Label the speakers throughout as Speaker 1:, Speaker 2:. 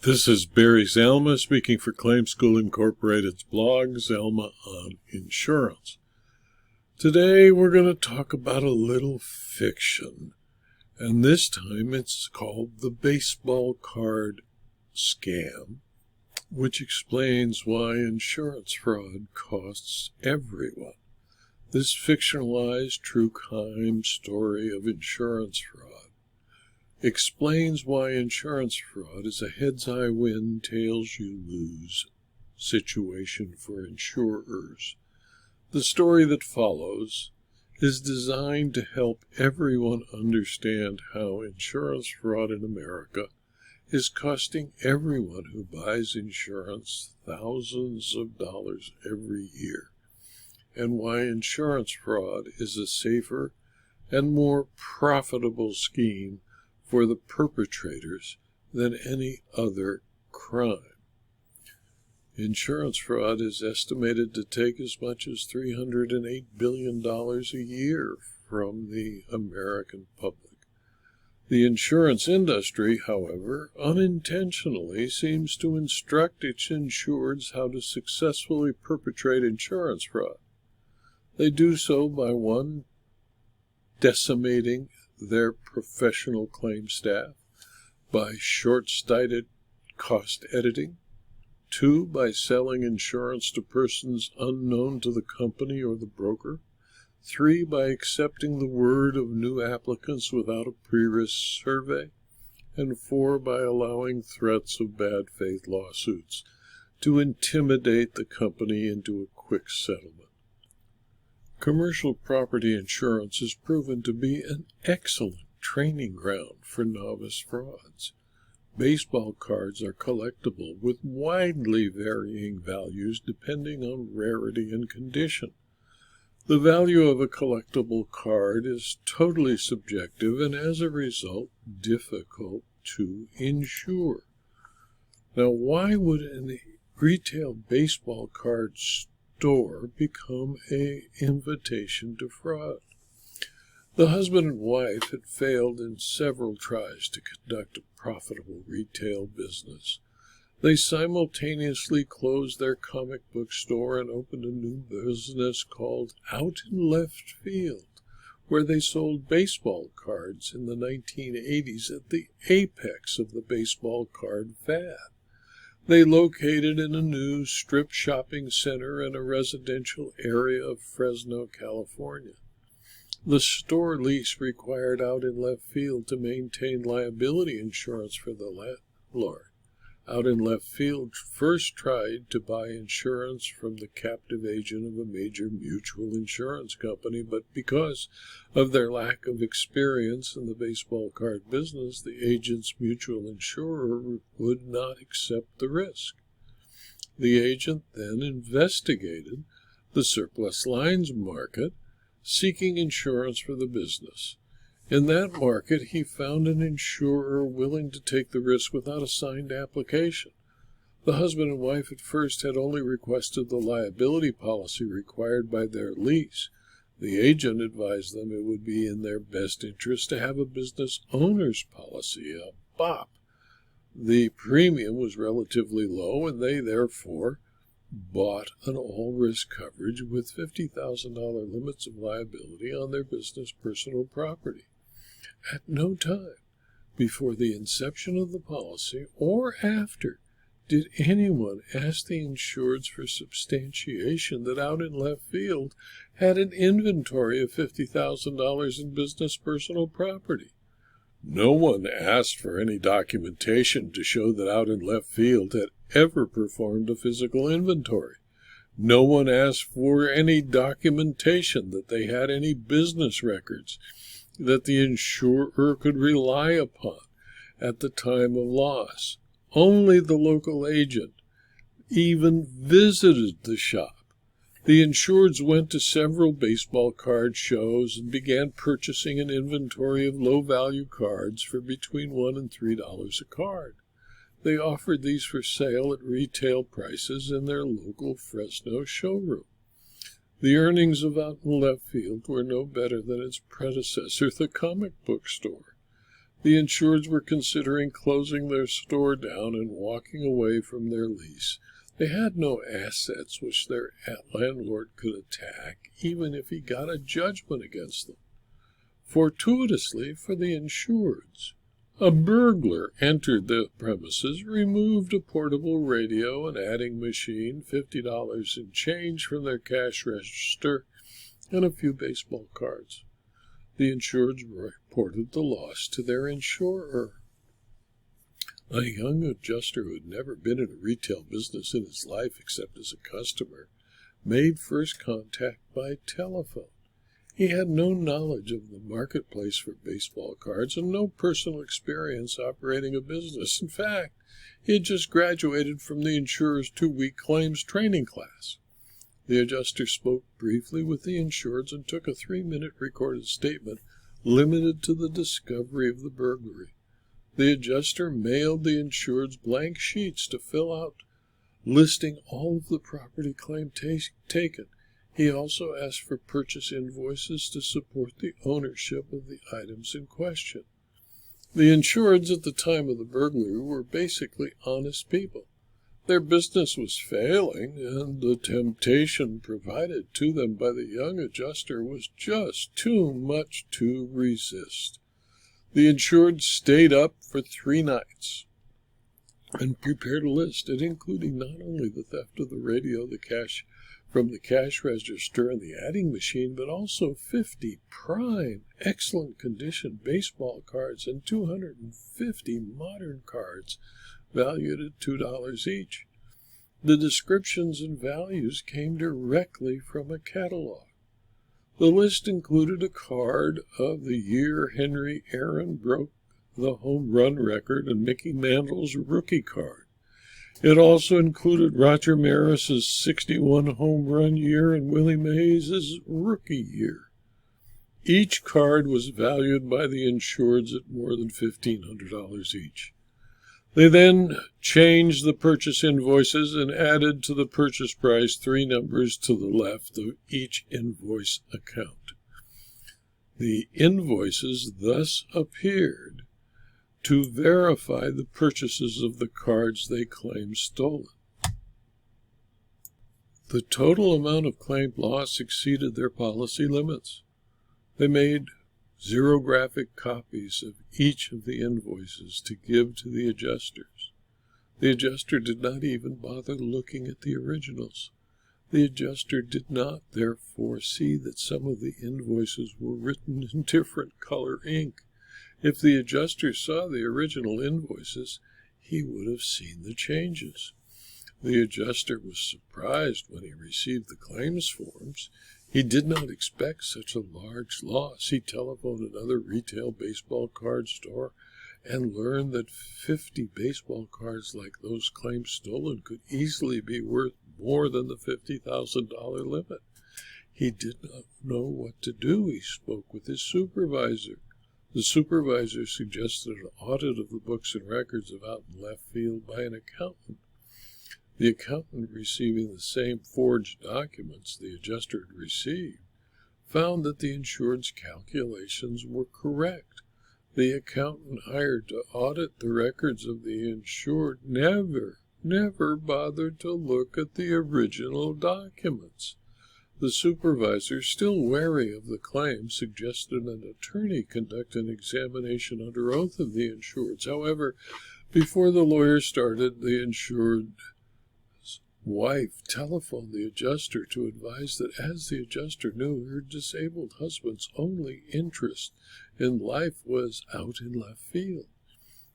Speaker 1: This is Barry Zalma speaking for Claim School Incorporated's blog, Zalma on Insurance. Today we're going to talk about a little fiction, and this time it's called the baseball card scam, which explains why insurance fraud costs everyone. This fictionalized true crime story of insurance fraud explains why insurance fraud is a heads-I-win, tails-you-lose situation for insurers. The story that follows is designed to help everyone understand how insurance fraud in America is costing everyone who buys insurance thousands of dollars every year, and why insurance fraud is a safer and more profitable scheme for the perpetrators than any other crime. Insurance fraud is estimated to take as much as $308 billion a year from the American public. The insurance industry, however, unintentionally seems to instruct its insureds how to successfully perpetrate insurance fraud. They do so by 1, decimating their professional claim staff, by short-sighted cost editing, 2, by selling insurance to persons unknown to the company or the broker, 3, by accepting the word of new applicants without a pre-risk survey, and 4, by allowing threats of bad faith lawsuits to intimidate the company into a quick settlement. Commercial property insurance has proven to be an excellent training ground for novice frauds. Baseball cards are collectible with widely varying values depending on rarity and condition. The value of a collectible card is totally subjective and as a result difficult to insure. Now, why would a retail baseball card store become an invitation to fraud? The husband and wife had failed in several tries to conduct a profitable retail business. They simultaneously closed their comic book store and opened a new business called Out in Left Field, where they sold baseball cards in the 1980s at the apex of the baseball card fad. They located in a new strip shopping center in a residential area of Fresno, California. The store lease required Out in Left Field to maintain liability insurance for the landlord. Out in Left Field first tried to buy insurance from the captive agent of a major mutual insurance company, but because of their lack of experience in the baseball card business, the agent's mutual insurer would not accept the risk. The agent then investigated the surplus lines market, seeking insurance for the business. In that market, he found an insurer willing to take the risk without a signed application. The husband and wife at first had only requested the liability policy required by their lease. The agent advised them it would be in their best interest to have a business owner's policy, a BOP. The premium was relatively low, and they therefore bought an all-risk coverage with $50,000 limits of liability on their business personal property. At no time before the inception of the policy or after did anyone ask the insureds for substantiation that Out in Left Field had an inventory of $50,000 in business personal property. No one asked for any documentation to show that Out in Left Field had ever performed a physical inventory. No one asked for any documentation that they had any business records that the insurer could rely upon at the time of loss. Only the local agent even visited the shop. The insureds went to several baseball card shows and began purchasing an inventory of low-value cards for between $1 and $3 a card. They offered these for sale at retail prices in their local Fresno showroom. The earnings of Out in Left Field were no better than its predecessor, the comic book store. The insureds were considering closing their store down and walking away from their lease. They had no assets which their landlord could attack, even if he got a judgment against them. Fortuitously for the insureds, a burglar entered the premises, removed a portable radio and adding machine, $50 in change from their cash register, and a few baseball cards. The insureds reported the loss to their insurer. A young adjuster who had never been in a retail business in his life except as a customer made first contact by telephone. He had no knowledge of the marketplace for baseball cards and no personal experience operating a business. In fact, he had just graduated from the insurer's 2-week claims training class. The adjuster spoke briefly with the insureds and took a 3-minute recorded statement limited to the discovery of the burglary. The adjuster mailed the insureds blank sheets to fill out, listing all of the property claim taken. He also asked for purchase invoices to support the ownership of the items in question. The insureds at the time of the burglary were basically honest people. Their business was failing, and the temptation provided to them by the young adjuster was just too much to resist. The insured stayed up for 3 nights and prepared a list, including not only the theft of the radio, the cash from the cash register and the adding machine, but also 50 prime, excellent condition baseball cards and 250 modern cards valued at $2 each. The descriptions and values came directly from a catalog. The list included a card of the year Henry Aaron broke the home run record and Mickey Mantle's rookie card. It also included Roger Maris's 61 home run year and Willie Mays' rookie year. Each card was valued by the insureds at more than $1,500 each. They then changed the purchase invoices and added to the purchase price 3 numbers to the left of each invoice account. The invoices thus appeared to verify the purchases of the cards they claimed stolen. The total amount of claimed loss exceeded their policy limits. They made xerographic copies of each of the invoices to give to the adjusters. The adjuster did not even bother looking at the originals. The adjuster did not, therefore, see that some of the invoices were written in different color ink. If the adjuster saw the original invoices, he would have seen the changes. The adjuster was surprised when he received the claims forms. He did not expect such a large loss. He telephoned another retail baseball card store and learned that 50 baseball cards like those claimed stolen could easily be worth more than the $50,000 limit. He did not know what to do. He spoke with his supervisor. The supervisor suggested an audit of the books and records of out in left field by an accountant. The accountant, receiving the same forged documents the adjuster had received, found that the insured's calculations were correct. The accountant hired to audit the records of the insured never bothered to look at the original documents. The supervisor, still wary of the claim, suggested an attorney conduct an examination under oath of the insureds. However, before the lawyer started, the insured's wife telephoned the adjuster to advise that, as the adjuster knew, her disabled husband's only interest in life was out in left field.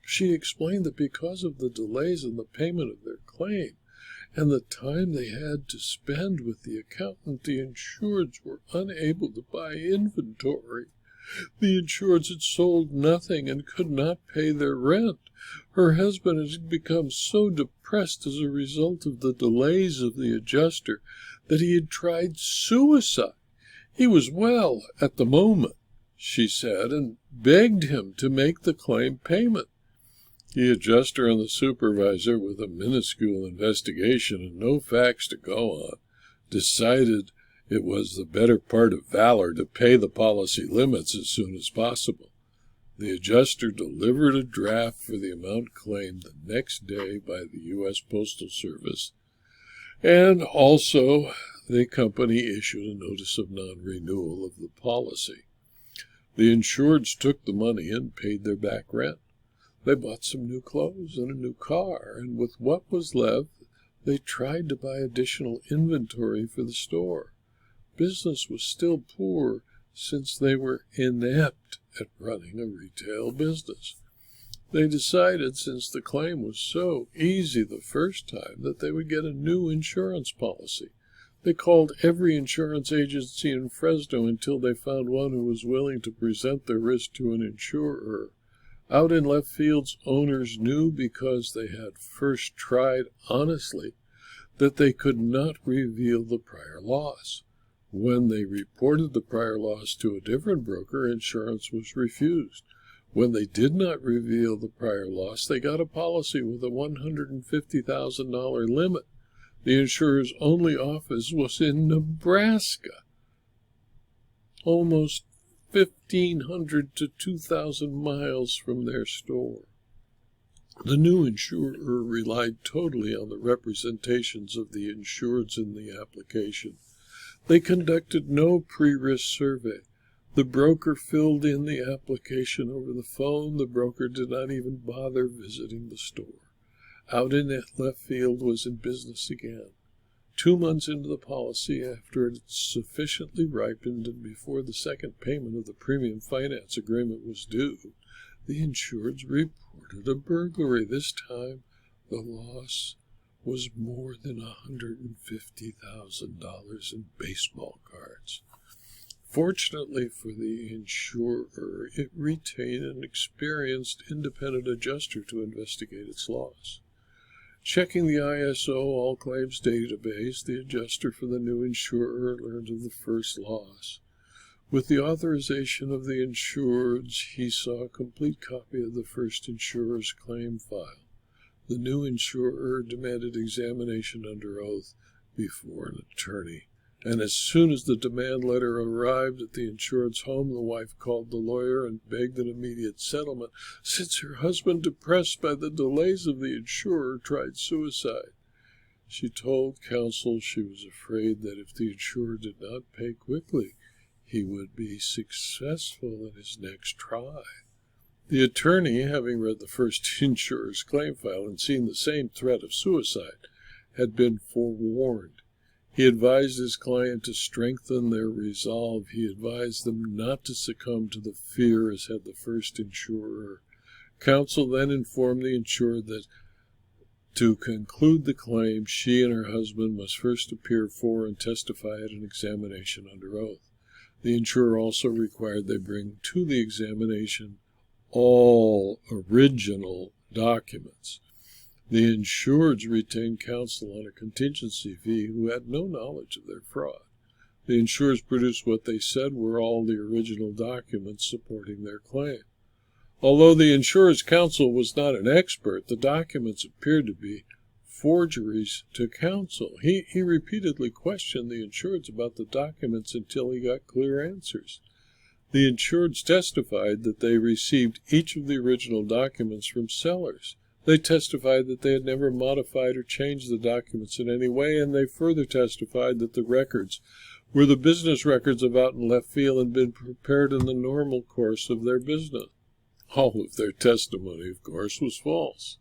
Speaker 1: She explained that because of the delays in the payment of their claim, and the time they had to spend with the accountant, the insureds were unable to buy inventory. The insureds had sold nothing and could not pay their rent. Her husband had become so depressed as a result of the delays of the adjuster that he had tried suicide. He was well at the moment, she said, and begged him to make the claim payment. The adjuster and the supervisor, with a minuscule investigation and no facts to go on, decided it was the better part of valor to pay the policy limits as soon as possible. The adjuster delivered a draft for the amount claimed the next day by the U.S. Postal Service, and also the company issued a notice of non-renewal of the policy. The insureds took the money and paid their back rent. They bought some new clothes and a new car, and with what was left, they tried to buy additional inventory for the store. Business was still poor, since they were inept at running a retail business. They decided, since the claim was so easy the first time, that they would get a new insurance policy. They called every insurance agency in Fresno until they found one who was willing to present their risk to an insurer. Out in left field's owners knew, because they had first tried honestly, that they could not reveal the prior loss. When they reported the prior loss to a different broker, insurance was refused. When they did not reveal the prior loss, they got a policy with a $150,000 limit. The insurer's only office was in Nebraska, almost 1,500 to 2,000 miles from their store. The new insurer relied totally on the representations of the insureds in the application. They conducted no pre-risk survey. The broker filled in the application over the phone. The broker did not even bother visiting the store. Out in left field was in business again. 2 months into the policy, after it had sufficiently ripened and before the second payment of the premium finance agreement was due, the insureds reported a burglary. This time, the loss was more than $150,000 in baseball cards. Fortunately for the insurer, it retained an experienced independent adjuster to investigate its loss. Checking the ISO All Claims database, the adjuster for the new insurer learned of the first loss. With the authorization of the insureds, he saw a complete copy of the first insurer's claim file. The new insurer demanded examination under oath before an attorney, and as soon as the demand letter arrived at the insured's home, the wife called the lawyer and begged an immediate settlement, since her husband, depressed by the delays of the insurer, tried suicide. She told counsel she was afraid that if the insurer did not pay quickly, he would be successful in his next try. The attorney, having read the first insurer's claim file and seen the same threat of suicide, had been forewarned. He advised his client to strengthen their resolve. He advised them not to succumb to the fear as had the first insurer. Counsel then informed the insured that to conclude the claim, she and her husband must first appear for and testify at an examination under oath. The insurer also required they bring to the examination all original documents. The insureds retained counsel on a contingency fee who had no knowledge of their fraud. The insurers produced what they said were all the original documents supporting their claim. Although the insurer's counsel was not an expert, the documents appeared to be forgeries to counsel. He repeatedly questioned the insureds about the documents until he got clear answers. The insureds testified that they received each of the original documents from sellers. They testified that they had never modified or changed the documents in any way, and they further testified that the records were the business records of Out in Left Field and been prepared in the normal course of their business. All of their testimony, of course, was false.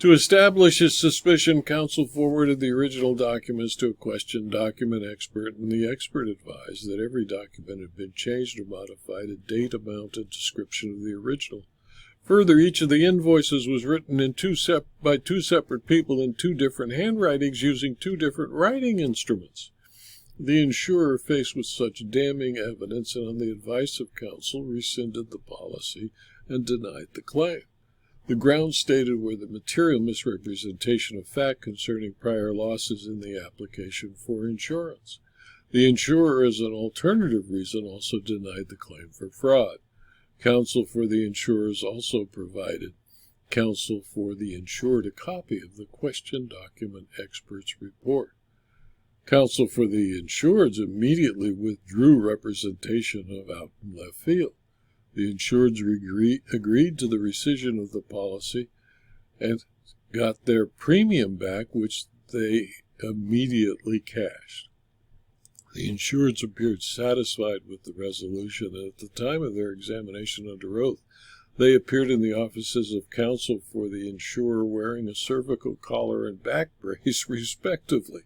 Speaker 1: To establish his suspicion, counsel forwarded the original documents to a questioned document expert, and the expert advised that every document had been changed or modified, a date, amount, and description of the original. Further, each of the invoices was written by two separate people in two different handwritings using two different writing instruments. The insurer, faced with such damning evidence and on the advice of counsel, rescinded the policy and denied the claim. The grounds stated were the material misrepresentation of fact concerning prior losses in the application for insurance. The insurer, as an alternative reason, also denied the claim for fraud. Counsel for the insurers also provided counsel for the insured a copy of the question document expert's report. Counsel for the insureds immediately withdrew representation of Out in Left Field. The insureds agreed to the rescission of the policy and got their premium back, which they immediately cashed. The insureds appeared satisfied with the resolution, and at the time of their examination under oath, they appeared in the offices of counsel for the insurer wearing a cervical collar and back brace, respectively.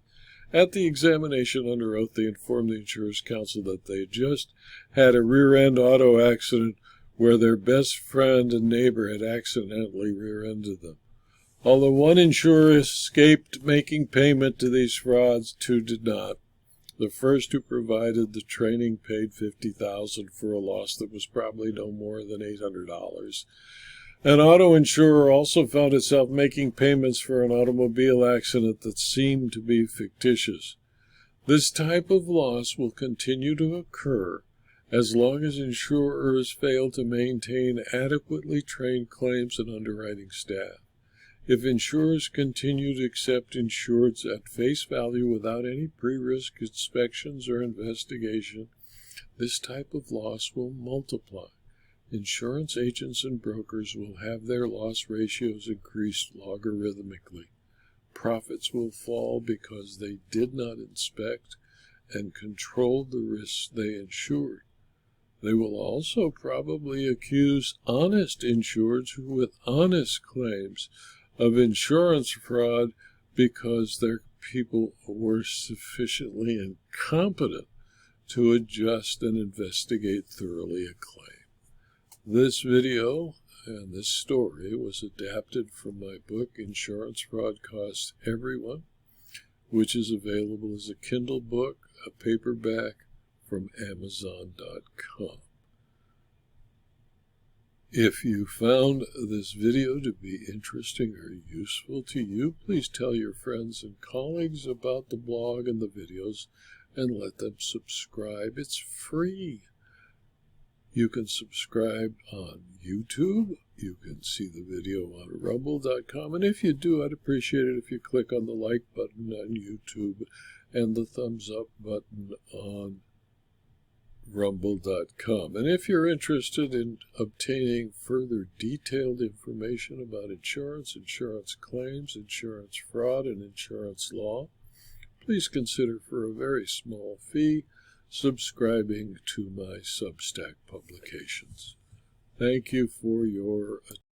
Speaker 1: At the examination under oath, they informed the insurer's counsel that they had just had a rear-end auto accident where their best friend and neighbor had accidentally rear-ended them. Although one insurer escaped making payment to these frauds, two did not. The first, who provided the training, paid $50,000 for a loss that was probably no more than $800. An auto insurer also found itself making payments for an automobile accident that seemed to be fictitious. This type of loss will continue to occur as long as insurers fail to maintain adequately trained claims and underwriting staff. If insurers continue to accept insureds at face value without any pre-risk inspections or investigation, this type of loss will multiply. Insurance agents and brokers will have their loss ratios increased logarithmically. Profits will fall because they did not inspect and control the risks they insured. They will also probably accuse honest insureds with honest claims of insurance fraud because their people were sufficiently incompetent to adjust and investigate thoroughly a claim. This video and this story was adapted from my book, Insurance Fraud Costs Everyone, which is available as a Kindle book, a paperback from Amazon.com. If you found this video to be interesting or useful to you, please tell your friends and colleagues about the blog and the videos and let them subscribe. It's free. You can subscribe on YouTube. You can see the video on rumble.com. And if you do, I'd appreciate it if you click on the like button on YouTube and the thumbs up button on rumble.com. And if you're interested in obtaining further detailed information about insurance, insurance claims, insurance fraud, and insurance law, please consider, for a very small fee, subscribing to my Substack publications. Thank you for your attention.